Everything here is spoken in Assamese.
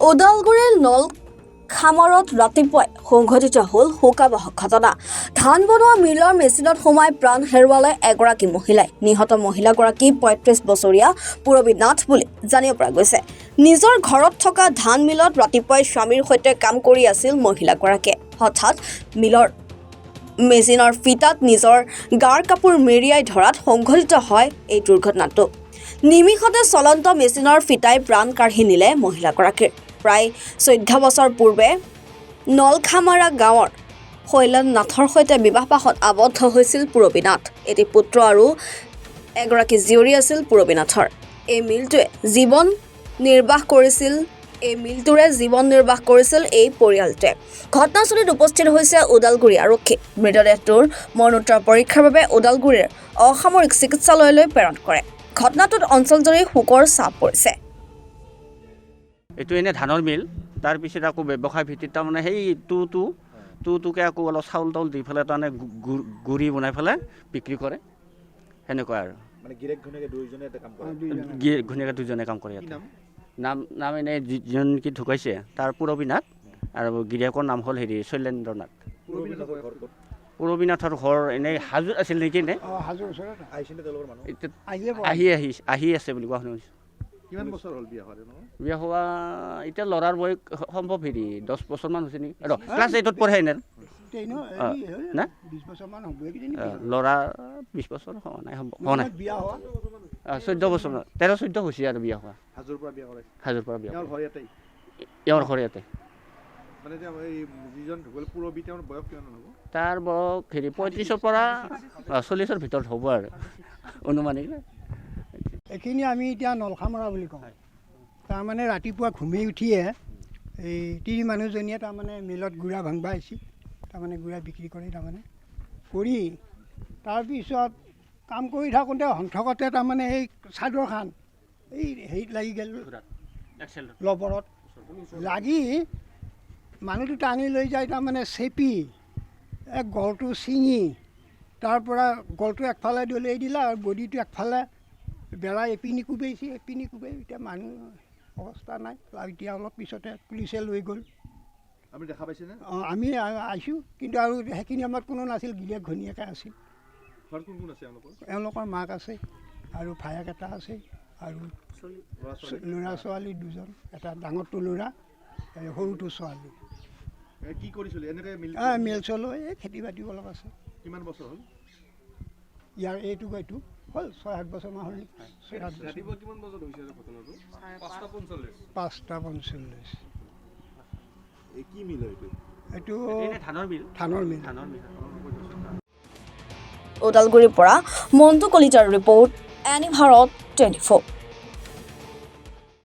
ওদালগুৰিৰ নলখামাৰত ৰাতিপুৱাই সংঘটিত হ'ল শোকাবহ ঘটনা। ধান বনোৱা মিলৰ মেচিনত সোমাই প্ৰাণ হেৰুৱালে এগৰাকী মহিলাই। নিহত মহিলাগৰাকী ৩৫ বছৰীয়া পূৰবী নাথ বুলি জানিব পৰা গৈছে। নিজৰ ঘৰত থকা ধান মিলত ৰাতিপুৱাই স্বামীৰ সৈতে কাম কৰি আছিল মহিলাগৰাকীয়ে। হঠাৎ মিলৰ মেচিনৰ ফিটাত নিজৰ গাৰ কাপোৰ মেৰিয়াই ধৰাত সংঘটিত হয় এই দুৰ্ঘটনাটো। নিমিষতে চলন্ত মেচিনৰ ফিটাই প্ৰাণ কাঢ়ি নিলে মহিলাগৰাকীৰ। প্ৰায় 14 বছৰ পূৰ্বে নলখামাৰা গাঁৱৰ শৈলেন নাথৰ সৈতে বিবাহপাশত আবদ্ধ হৈছিল পূৰবী নাথ। এটি পুত্ৰ আৰু এগৰাকী জীয়ৰী আছিল পূৰবী নাথৰ। এই মিলটোৰে জীৱন নিৰ্বাহ কৰিছিল এই পৰিয়ালটোৱে। ঘটনাস্থলীত উপস্থিত হৈছে ওদালগুৰি আৰক্ষী। মৃতদেহটোৰ মৰণোত্তৰ পৰীক্ষাৰ বাবে ওদালগুৰিৰ অসামৰিক চিকিৎসালয়লৈ প্ৰেৰণ কৰে। ঘটনাটোত অঞ্চলজুৰি শোকৰ ছাপ পৰিছে। এইটো এনে ধানৰ মিল, তাৰপিছত আকৌ ব্যৱসায় ভিত্তিত তাৰমানে সেই টুকে আকৌ অলপ চাউল তাউল দি পেলাই তাৰমানে গুড়ি বনাই পেলাই বিক্ৰী কৰে, সেনেকুৱা আৰু মানে গিৰেক ঘৈণীয়েকে দুইজনে কাম কৰে। ঘৈণীয়েকে দুজনে কাম কৰে। নাম এনে যিজন কি ঢুকাইছে তাৰ পূৰবী নাথ আৰু গিৰিয়েকৰ নাম হ'ল শৈলেন্দ্ৰ নাথ। পূৰবী নাথৰ ঘৰ এনেই হাজোত আছিল নেকি? নে আহি আছে বুলি কোৱা শুনিছোঁ। কিমান বছৰ হ'ল বিয়া হোৱা? এতিয়া ল'ৰাৰ বয়স সম্ভৱ 10 বছৰমান হৈছে নেকি? ক্লাছ 8ত পঢ়ে নে? ল'ৰা 20 বছৰ হোৱা নাই, হোৱা নাই। 14 বছৰ 13-14 হৈছে আৰু বিয়া হোৱা। হাজোৰ পৰা বিয়া কৰাইছে? হাজোৰ পৰা বিয়া। ইয়াৰ ঘৰ ইয়াতে। মানে যিজন ঢুকাল পূৰবী, তেওঁৰ বয়স কিমান হ'ব? তাৰ বয়স 35ৰ পৰা 40ৰ ভিতৰত হ'ব আৰু অনুমানিক। এইখিনি আমি এতিয়া নলখামৰা বুলি কওঁ। তাৰমানে ৰাতিপুৱা ঘুমি উঠিয়ে এই তিৰি মানুহজনীয়ে তাৰমানে মিলত গুড়া ভাংবা আহিছিল। তাৰমানে গুড়া বিক্ৰী কৰে, কৰি তাৰপিছত কাম কৰি থাকোঁতে হন্থকতে তাৰমানে এই চাদৰখন এই হেৰিত লাগি গ'ল, লবৰত লাগি মানুহটো টানি লৈ যায়। তাৰমানে চেপি গলটো ছিঙি তাৰ পৰা গলটো একফালে দলিয়াই দিলা আৰু বডিটো একফালে বেলা এপিনি কোবাইছে, এতিয়া মানুহ অৱস্থা নাই। এতিয়া অলপ পিছতে পুলিচে লৈ গ'ল। আপুনি দেখা পাইছেনে? আমি আহিছোঁ, কিন্তু আৰু সেইখিনি আমাৰ কোনো নাছিল, গিৰিয়েক ঘৈণীয়েকে আছিল। এওঁলোকৰ মাক আছে আৰু ভায়েক এটা আছে আৰু ল'ৰা ছোৱালী দুজন, এটা ডাঙৰটো ল'ৰা, সৰুটো ছোৱালী। কি কৰিছিল এনেকৈ? মিল চলো, এই খেতি বাতি অলপ আছে। কিমান বছৰ হ'ল ইয়াৰ? এইটো হ'ল 6-7 বছৰমান হ'ল। ৰাতিপুৱা কিমান বজাত হৈছে ঘটনাটো? 5:45। কি মিল এইটো? ধানৰ মিল। ওদালগুৰিৰ পৰা মণ্টু কলিতাৰ ৰিপৰ্ট, এনি ভাৰত 24।